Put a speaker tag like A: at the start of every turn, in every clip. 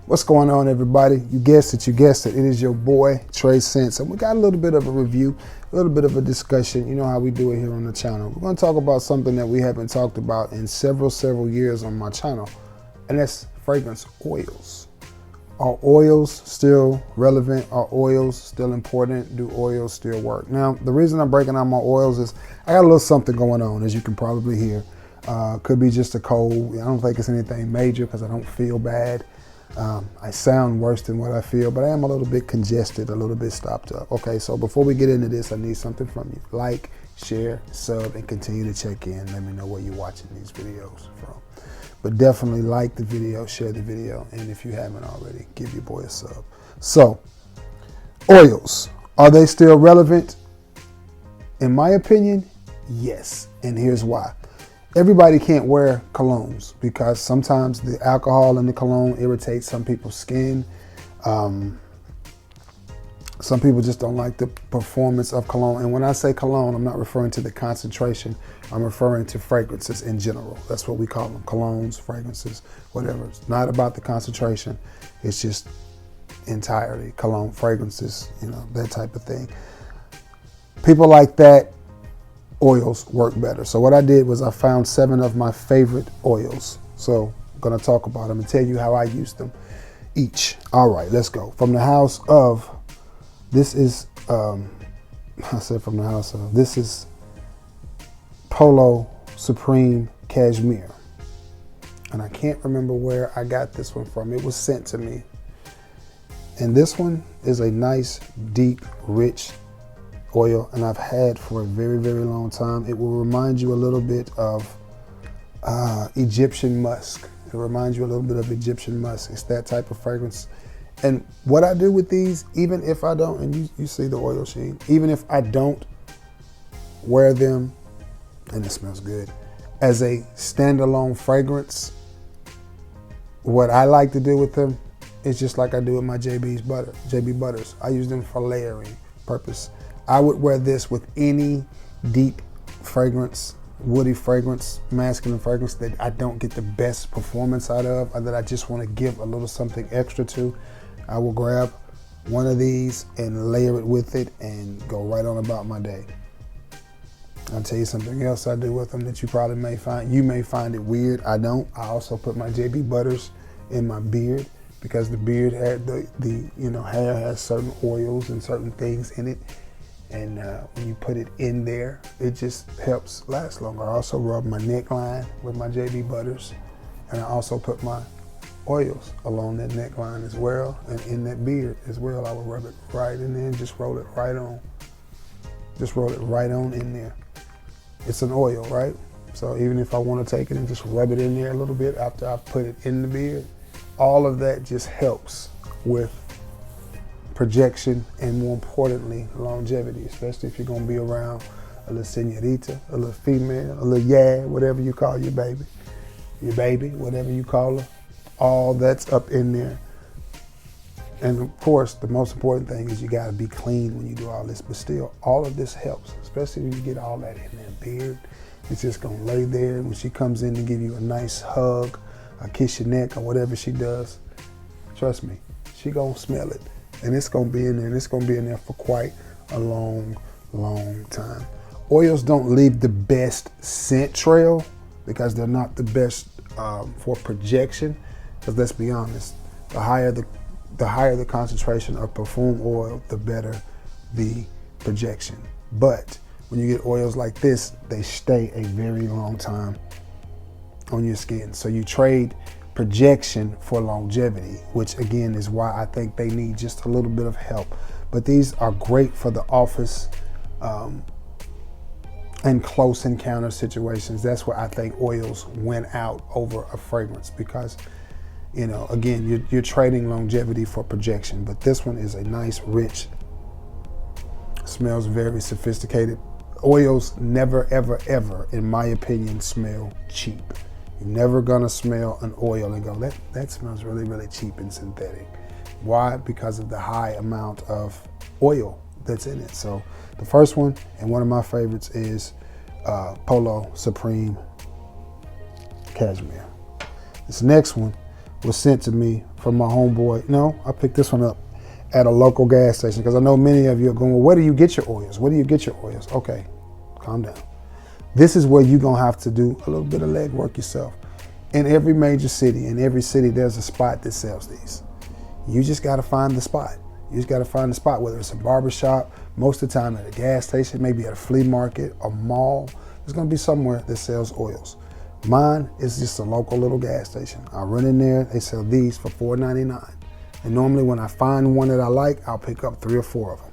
A: What's going on, everybody? You guessed it, It is your boy, Trey Sense. And we got a little bit of a review, a little bit of a discussion. You know how we do it here on the channel. We're going to talk about something that we haven't talked about in several years on my channel, and that's fragrance oils. Are oils still relevant? Are oils still important? Do oils still work? Now, the reason I'm breaking out my oils is I got a little something going on, as you can probably hear. Could be just a cold. I don't think it's anything major because I don't feel bad. I sound worse than what I feel, but I am a little bit congested, a little bit stopped up. Okay, so before we get into this, I need something from you. Like, share, sub, and continue to check in. Let me know where you're watching these videos from. But definitely like the video, share the video, and if you haven't already, give your boy a sub. So, oils, are they still relevant? In my opinion, yes, and here's why. Everybody can't wear colognes because sometimes the alcohol in the cologne irritates some people's skin. Some people just don't like the performance of cologne. And when I say cologne, I'm not referring to the concentration. I'm referring to fragrances in general. That's what we call them, colognes, fragrances, whatever. It's not about the concentration. It's just entirely cologne, fragrances, you know, that type of thing. People like that, oils work better. So what I did was I found 7 of my favorite oils. So I'm gonna talk about them and tell you how I use them each. All right, let's go. From the house of, this is, this is Polo Supreme Cashmere. And I can't remember where I got this one from. It was sent to me. And this one is a nice, deep, rich oil, and I've had for a very long time. It will remind you a little bit of Egyptian musk. It reminds you a little bit of Egyptian musk. It's that type of fragrance. And what I do with these, even if I don't, and you see the oil sheen, even if I don't wear them, and it smells good, as a standalone fragrance, what I like to do with them is just like I do with my JB Butters. I use them for layering purpose. I would wear this with any deep fragrance, woody fragrance, masculine fragrance that I don't get the best performance out of, or that I just want to give a little something extra to. I will grab one of these and layer it with it and go right on about my day. I'll tell you something else I do with them that you probably may find. You may find it weird. I don't. I also put my JB Butters in my beard because the beard had hair has certain oils and certain things in it. And when you put it in there, it just helps last longer. I also rub my neckline with my JB Butters, and I also put my oils along that neckline as well, and in that beard as well. I will rub it right in there and just roll it right on. Just roll it right on in there. It's an oil, right? So even if I want to take it and just rub it in there a little bit after I put it in the beard, all of that just helps with projection and, more importantly, longevity, especially if you're going to be around a little senorita, a little female, a little whatever you call your baby, whatever you call her. All that's up in there. And of course, the most important thing is you got to be clean when you do all this, but still, all of this helps, especially when you get all that in that beard. It's just going to lay there. When she comes in to give you a nice hug, or kiss your neck, or whatever she does, trust me, she going to smell it. And it's going to be in there, and it's going to be in there for quite a long time. Oils don't leave the best scent trail because they're not the best for projection. Because let's be honest, the higher the concentration of perfume oil, the better the projection. But when you get oils like this, they stay a very long time on your skin. So you trade projection for longevity, which again is why I think they need just a little bit of help. But these are great for the office and close encounter situations. That's where I think oils win out over a fragrance because, you know, again, you're trading longevity for projection. But this one is a nice, rich, smells very sophisticated. Oils never, ever, in my opinion, smell cheap. You're never gonna smell an oil and go, that smells really cheap and synthetic. Why? Because of the high amount of oil that's in it. So the first one, and one of my favorites, is Polo Supreme Cashmere. This next one was sent to me from my homeboy. No, I picked this one up at a local gas station because I know many of you are going, well, where do you get your oils? Where do you get your oils? Okay, calm down. This is where you're going to have to do a little bit of legwork yourself. In every major city, there's a spot that sells these. You just got to find the spot. You just got to find the spot, whether it's a barbershop, most of the time at a gas station, maybe at a flea market, a mall. There's going to be somewhere that sells oils. Mine is just a local little gas station. I run in there, they sell these for $4.99. And normally when I find one that I like, I'll pick up 3 or 4 of them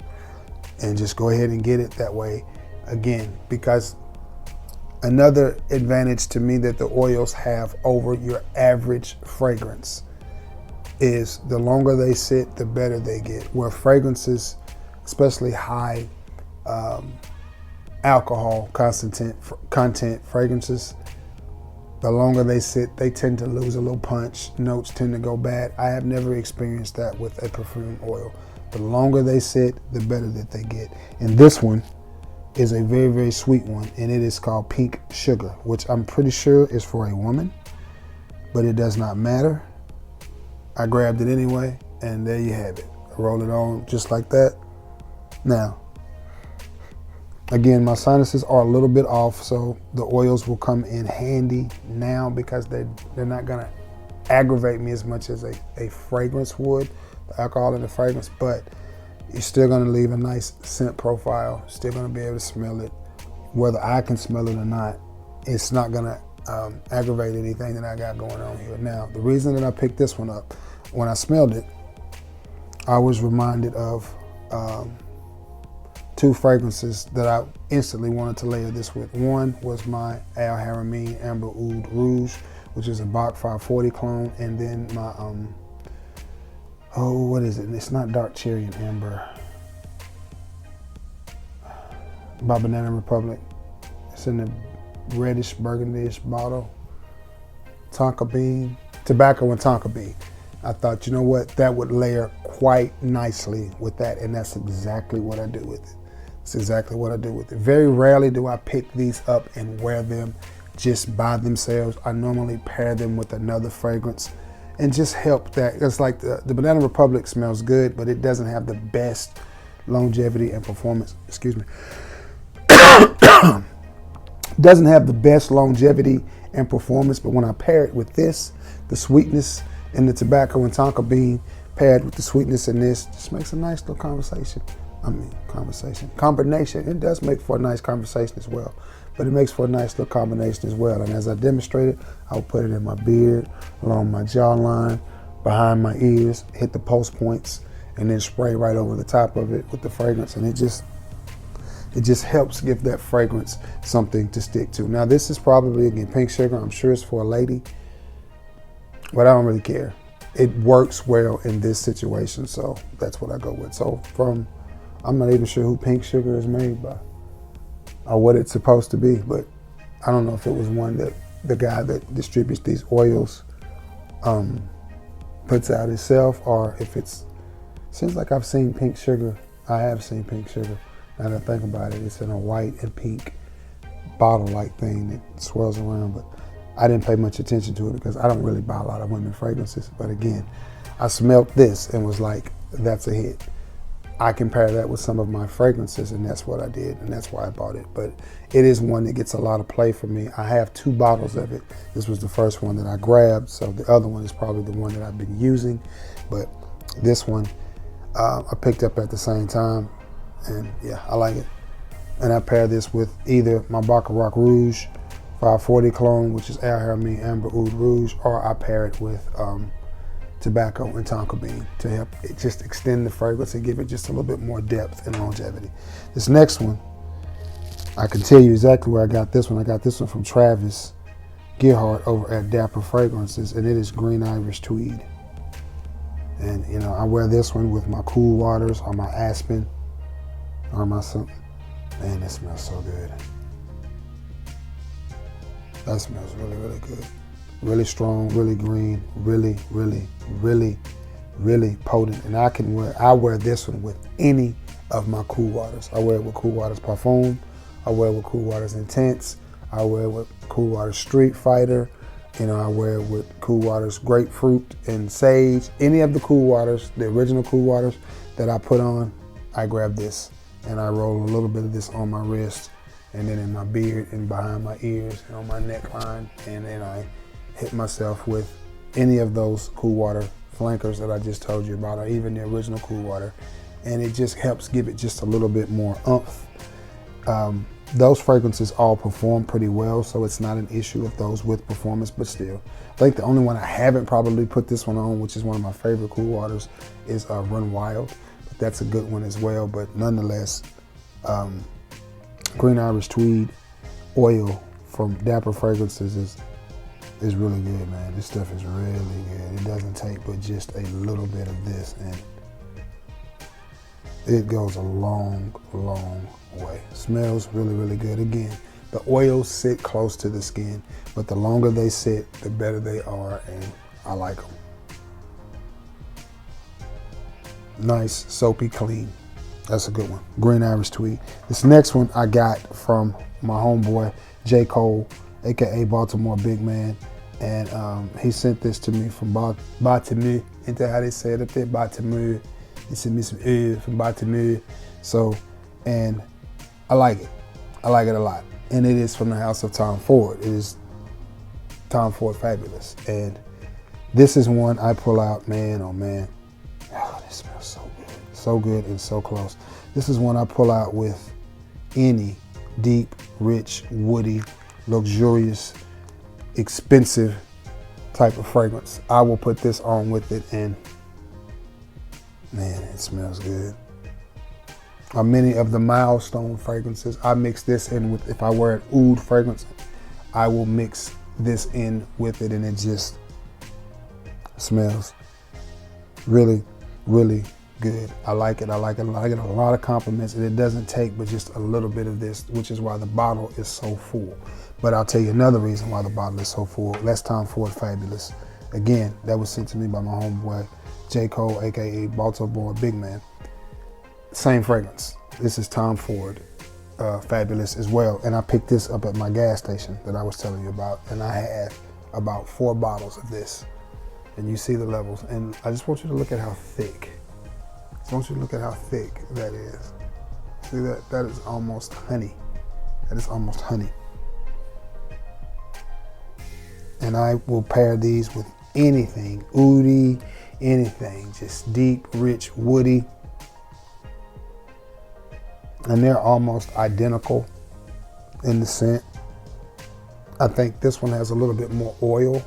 A: and just go ahead and get it that way. Again, because another advantage to me that the oils have over your average fragrance is the longer they sit, the better they get. Where fragrances, especially high alcohol content fragrances, the longer they sit, they tend to lose a little punch. Notes tend to go bad. I have never experienced that with a perfume oil. The longer they sit, the better that they get. And this one is a very, very sweet one, and it is called Pink Sugar, which I'm pretty sure is for a woman, but it does not matter. I grabbed it anyway, and there you have it. Roll it on just like that. Now, again, my sinuses are a little bit off, so the oils will come in handy now because they're not gonna aggravate me as much as a fragrance would, the alcohol in the fragrance, but you're still gonna leave a nice scent profile, still gonna be able to smell it. Whether I can smell it or not, it's not gonna aggravate anything that I got going on here. Now, the reason that I picked this one up, when I smelled it, I was reminded of 2 fragrances that I instantly wanted to layer this with. One was my Al Haramain Amber Oud Rouge, which is a Bach 540 clone, and then my what is it? It's not dark cherry and amber. By Banana Republic. It's in the reddish burgundy-ish bottle. Tonka bean, tobacco and tonka bean. I thought, you know what, that would layer quite nicely with that, and that's exactly what I do with it. That's exactly what I do with it. Very rarely do I pick these up and wear them just by themselves. I normally pair them with another fragrance and just help that. It's like the Banana Republic smells good, but it doesn't have the best longevity and performance. Excuse me. Doesn't have the best longevity and performance, but when I pair it with this, the sweetness in the tobacco and tonka bean paired with the sweetness in this just makes a nice little combination. It does make for a nice conversation as well, but it makes for a nice little combination as well. And as I demonstrated, I'll put it in my beard, along my jawline, behind my ears, hit the pulse points, and then spray right over the top of it with the fragrance. And it just helps give that fragrance something to stick to. Now this is probably, again, Pink Sugar. I'm sure it's for a lady, but I don't really care. It works well in this situation, so that's what I go with. So I'm not even sure who Pink Sugar is made by or what it's supposed to be, but I don't know if it was one that the guy that distributes these oils puts out himself, or if seems like I've seen Pink Sugar. I have seen Pink Sugar. Now that I think about it, it's in a white and pink bottle-like thing that swirls around, but I didn't pay much attention to it because I don't really buy a lot of women's fragrances. But again, I smelled this and was like, that's a hit. I can pair that with some of my fragrances, and that's what I did, and that's why I bought it. But it is one that gets a lot of play for me. I have 2 bottles of it. This was the first one that I grabbed, so the other one is probably the one that I've been using. But this one I picked up at the same time, and yeah, I like it. And I pair this with either my Baccarat Rouge 540 clone, which is Al Haramain Amber Oud Rouge, or I pair it with tobacco and tonka bean to help it just extend the fragrance and give it just a little bit more depth and longevity. This next one, I can tell you exactly where I got this one. I got this one from Travis Gerhardt over at Dapper Fragrances, and it is Green Irish Tweed. And you know, I wear this one with my Cool Waters or my Aspen or my something. Man, it smells so good. That smells really, really good. Really strong, really green, really, really, really, really potent. And I wear this one with any of my Cool Waters. I wear it with Cool Waters Parfum. I wear it with Cool Waters Intense. I wear it with Cool Waters Street Fighter. You know, I wear it with Cool Waters, grapefruit and sage. Any of the Cool Waters, the original Cool Waters that I put on, I grab this and I roll a little bit of this on my wrist and then in my beard and behind my ears and on my neckline. And then I hit myself with any of those Cool Water flankers that I just told you about, or even the original Cool Water. And it just helps give it just a little bit more oomph. Those fragrances all perform pretty well, so it's not an issue of those with performance, but still. I think the only one I haven't probably put this one on, which is one of my favorite Cool Waters, is Run Wild. But that's a good one as well, but nonetheless, Green Irish Tweed oil from Dapper Fragrances is really good, man. This stuff is really good. It doesn't take but just a little bit of this, and it goes a long, long way. Smells really, really good. Again, the oils sit close to the skin, but the longer they sit, the better they are, and I like them. Nice, soapy, clean. That's a good one. Green Irish Tweed. This next one I got from my homeboy, J. Cole, aka Baltimore Big Man, and he sent this to me from Baltimore. Into how they say it up there, Baltimore. He sent me some from Baltimore. So, and I like it. I like it a lot. And it is from the house of Tom Ford. It is Tom Ford Fabulous. And this is one I pull out, man, oh man. Oh, this smells so good. So good and so close. This is one I pull out with any deep, rich, woody, luxurious, expensive type of fragrance. I will put this on with it, and man, it smells good. Many of the milestone fragrances, I mix this in with, if I wear an oud fragrance, I will mix this in with it, and it just smells really, really good. I like it, I like it. I get a lot of compliments, and it doesn't take but just a little bit of this, which is why the bottle is so full. But I'll tell you another reason why the bottle is so full. That's Tom Ford Fabulous. Again, that was sent to me by my homeboy, J. Cole, aka Baltimore Big Man. Same fragrance. This is Tom Ford Fabulous as well. And I picked this up at my gas station that I was telling you about. And I have about 4 bottles of this. And you see the levels. And I just want you to look at how thick. I just want you to look at how thick that is. See that? That is almost honey. That is almost honey. And I will pair these with anything, oudy, anything, just deep, rich, woody. And they're almost identical in the scent. I think this one has a little bit more oil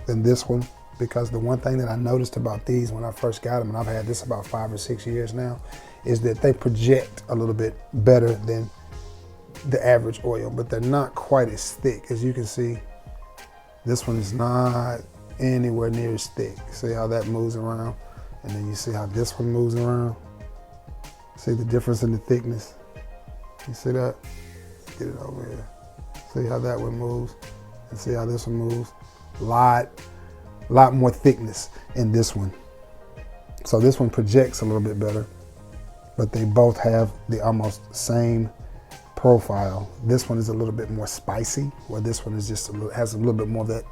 A: than this one, because the one thing that I noticed about these when I first got them, and I've had this about 5 or 6 years now, is that they project a little bit better than the average oil, but they're not quite as thick. As you can see, this one is not anywhere near as thick. See how that moves around? And then you see how this one moves around? See the difference in the thickness? You see that? Get it over here. See how that one moves? And see how this one moves? Lot more thickness in this one. So this one projects a little bit better, but they both have the almost same profile. This one is a little bit more spicy, where this one is just has a little bit more of that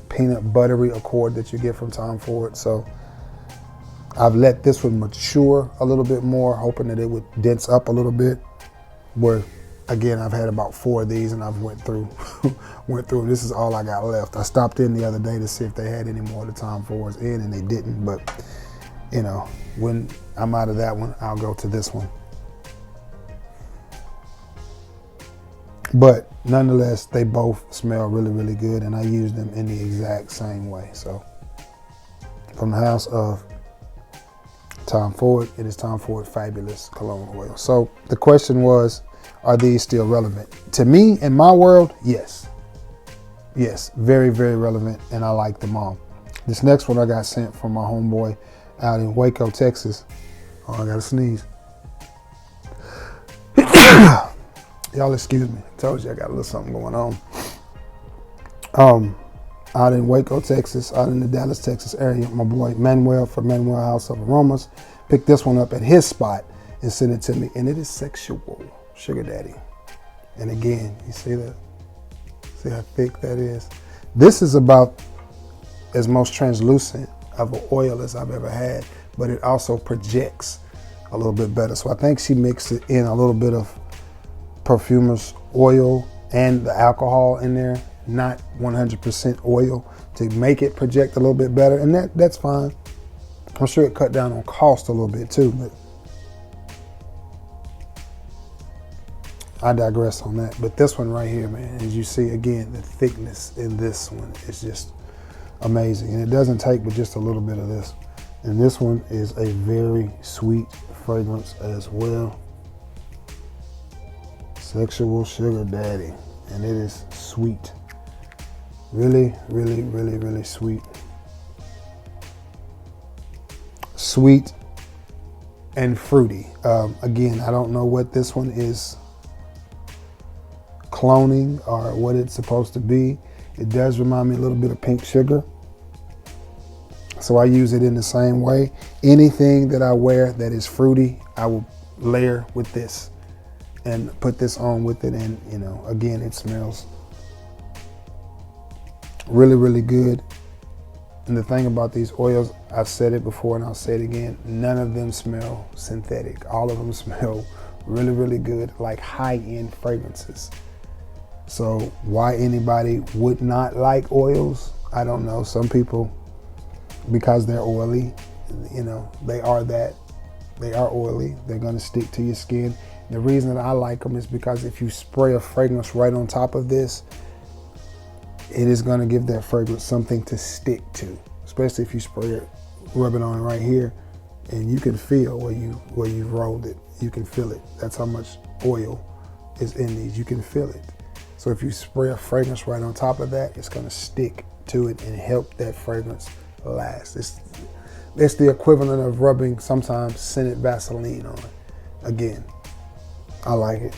A: peanut buttery accord that you get from Tom Ford. So I've let this one mature a little bit more, hoping that it would dense up a little bit. Where, again, I've had about 4 of these, and I've went through. This is all I got left. I stopped in the other day to see if they had any more of the Tom Fords in, and they didn't. But you know, when I'm out of that one, I'll go to this one. But nonetheless, they both smell really, really good, and I use them in the exact same way. So from the house of Tom Ford, it is Tom Ford Fabulous Cologne Oil. So the question was, are these still relevant? To me, in my world, yes. Yes, very, very relevant, and I like them all. This next one I got sent from my homeboy out in Waco, Texas. Oh, I gotta sneeze. Y'all excuse me. I told you I got a little something going on. Out in Waco, Texas, out in the Dallas, Texas area, my boy Manuel from Manuel House of Aromas picked this one up at his spot and sent it to me, and it is Sexual Sugar Daddy. And again, you see that? See how thick that is? This is about as most translucent of an oil as I've ever had, but it also projects a little bit better. So I think she mixed it in a little bit of perfumer's oil and the alcohol in there, not 100% oil, to make it project a little bit better. And that's fine. I'm sure it cut down on cost a little bit too, but I digress on that. But this one right here, man, as you see, again, the thickness in this one is just amazing. And it doesn't take but just a little bit of this. And this one is a very sweet fragrance as well. Sexual Sugar Daddy. And it is sweet. Really, really, really, really sweet. Sweet and fruity. Again, I don't know what this one is cloning or what it's supposed to be. It does remind me a little bit of pink sugar. So I use it in the same way. Anything that I wear that is fruity, I will layer with this and put this on with it. And, you know, again, it smells really, really good. And the thing about these oils, I've said it before and I'll say it again, none of them smell synthetic. All of them smell really, really good, like high-end fragrances. So why anybody would not like oils, I don't know. Some people, because they're oily, you know, they are oily. They're gonna stick to your skin. And the reason that I like them is because if you spray a fragrance right on top of this, it is gonna give that fragrance something to stick to, especially if you spray it, rub it on right here, and you can feel where you rolled it. You can feel it. That's how much oil is in these. You can feel it. So if you spray a fragrance right on top of that, it's gonna stick to it and help that fragrance last. It's the equivalent of rubbing sometimes scented Vaseline on it. Again, I like it.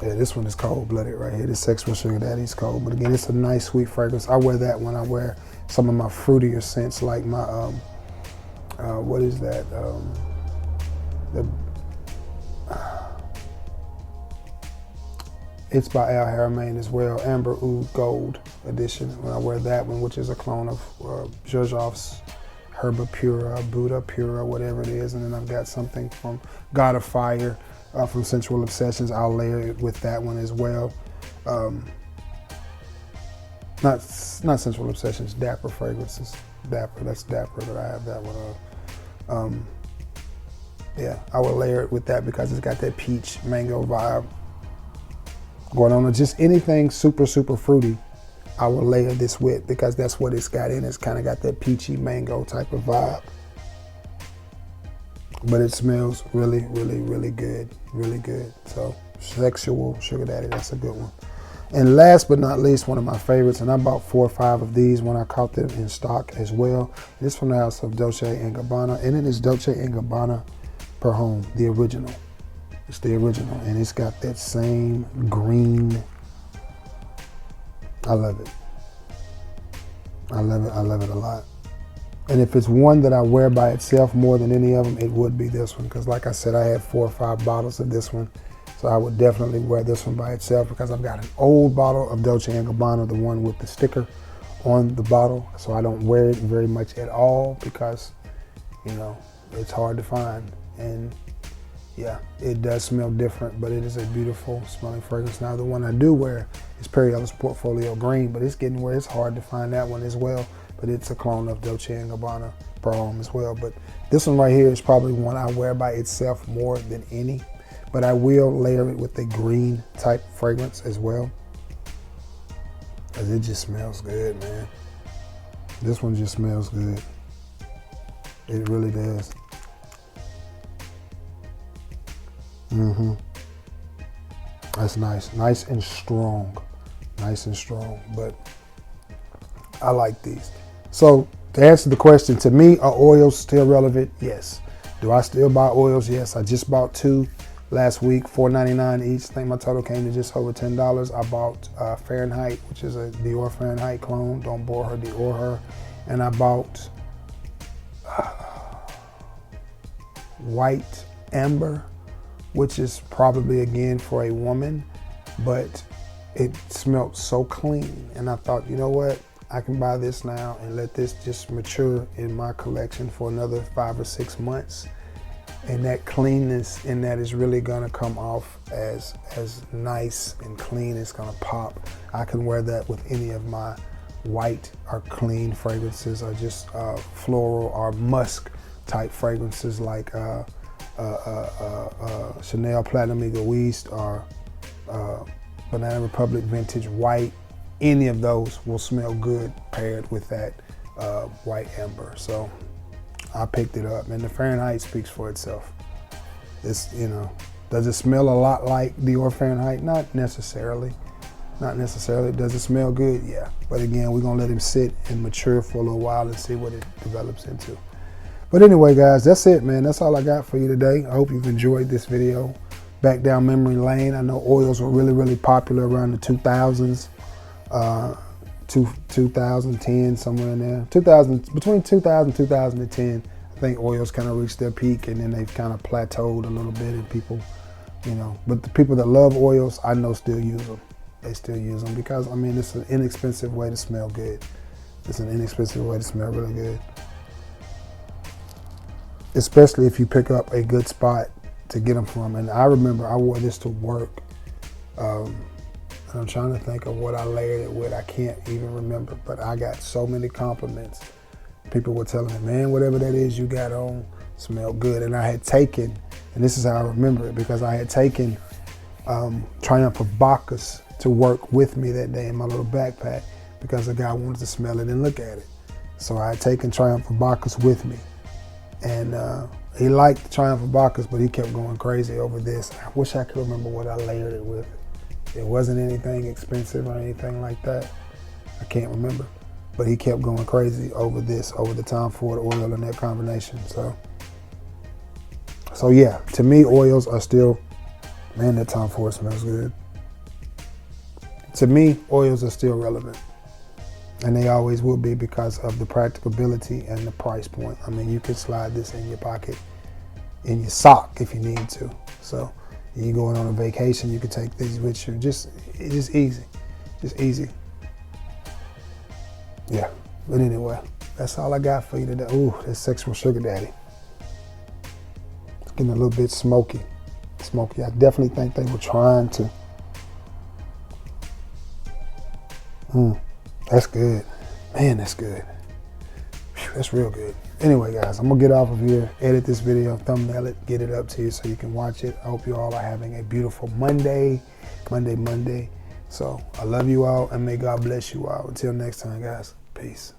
A: Yeah, this one is cold-blooded right here. This Sexual Sugar Daddy's cold, but again, it's a nice sweet fragrance. I wear that when I wear some of my fruitier scents, like my what is that? It's by Al Haramain as well, Amber Oud Gold edition. When I wear that one, which is a clone of Zhuzhov's Herba Pura, Buddha Pura, whatever it is. And then I've got something from God of Fire from Sensual Obsessions. I'll layer it with that one as well. Not Sensual Obsessions, Dapper fragrances. Dapper, that's Dapper, but I have that one on. Yeah, I will layer it with that because it's got that peach mango vibe going on. Or just anything super, super fruity, I will layer this with because that's what it's got in. It's kind of got that peachy mango type of vibe. But it smells really, really, really good. Really good. So Sexual Sugar Daddy, that's a good one. And last but not least, one of my favorites, and I bought 4 or 5 of these when I caught them in stock as well. It's from the house of Dolce & Gabbana, and it is Dolce & Gabbana Per Home, the original. It's the original, and it's got that same green. I love it. I love it. I love it a lot. And if it's one that I wear by itself more than any of them, it would be this one. Because like I said, I had 4 or 5 bottles of this one. So I would definitely wear this one by itself because I've got an old bottle of Dolce & Gabbana, the one with the sticker on the bottle. So I don't wear it very much at all because, you know, it's hard to find. And yeah, it does smell different, but it is a beautiful smelling fragrance. Now, the one I do wear is Perry Ellis Portfolio Green, but it's getting where it's hard to find that one as well. But it's a clone of Dolce & Gabbana Per Home as well. But this one right here is probably one I wear by itself more than any. But I will layer it with a green type fragrance as well, because it just smells good, man. This one just smells good. It really does. That's nice. Nice and strong. Nice and strong. But I like these. So to answer the question, to me, are oils still relevant? Yes. Do I still buy oils? Yes. I just bought 2 last week, $4.99 each. I think my total came to just over $10. I bought Fahrenheit, which is a Dior Fahrenheit clone. Don't bore her, Dior her. And I bought White Amber, which is probably again for a woman, but it smelled so clean. And I thought, you know what? I can buy this now and let this just mature in my collection for another 5 or 6 months. And that cleanness in that is really gonna come off as nice and clean. It's gonna pop. I can wear that with any of my white or clean fragrances, or just floral or musk type fragrances like Chanel Platinum Egoist or Banana Republic Vintage White. Any of those will smell good paired with that white amber. So I picked it up, and the Fahrenheit speaks for itself. It's, you know, does it smell a lot like Dior Fahrenheit? Not necessarily. Not necessarily. Does it smell good? Yeah. But again, we're gonna let him sit and mature for a little while and see what it develops into. But anyway, guys, that's it, man. That's all I got for you today. I hope you've enjoyed this video. Back down memory lane. I know oils were really, really popular around the 2000s. 2010, somewhere in there. Between 2000 and 2010, I think oils kind of reached their peak, and then they've kind of plateaued a little bit, and people, you know, but the people that love oils, I know still use them. They still use them because, I mean, it's an inexpensive way to smell good. It's an inexpensive way to smell really good. Especially if you pick up a good spot to get them from. And I remember I wore this to work. I'm trying to think of what I layered it with. I can't even remember, but I got so many compliments. People were telling me, man, whatever that is you got on smelled good. And I had taken, and this is how I remember it, because I had taken Triumph of Bacchus to work with me that day in my little backpack, because the guy wanted to smell it and look at it. So I had taken Triumph of Bacchus with me. And he liked Triumph of Bacchus, but he kept going crazy over this. I wish I could remember what I layered it with. It wasn't anything expensive or anything like that. I can't remember. But he kept going crazy over this, over the Tom Ford oil and that combination. So yeah, to me, oils are still, man, that Tom Ford smells good. To me, oils are still relevant. And they always will be, because of the practicability and the price point. I mean, you can slide this in your pocket, in your sock if you need to. So you going on a vacation, you can take these with you. It's just easy, just easy. Yeah, but anyway, that's all I got for you today. Ooh, that's Sexual Sugar Daddy. It's getting a little bit smoky. I definitely think they were trying to. That's good. Man, that's good. Whew, that's real good. Anyway, guys, I'm gonna get off of here, edit this video, thumbnail it, get it up to you so you can watch it. I hope you all are having a beautiful Monday. So I love you all, and may God bless you all. Until next time, guys, peace.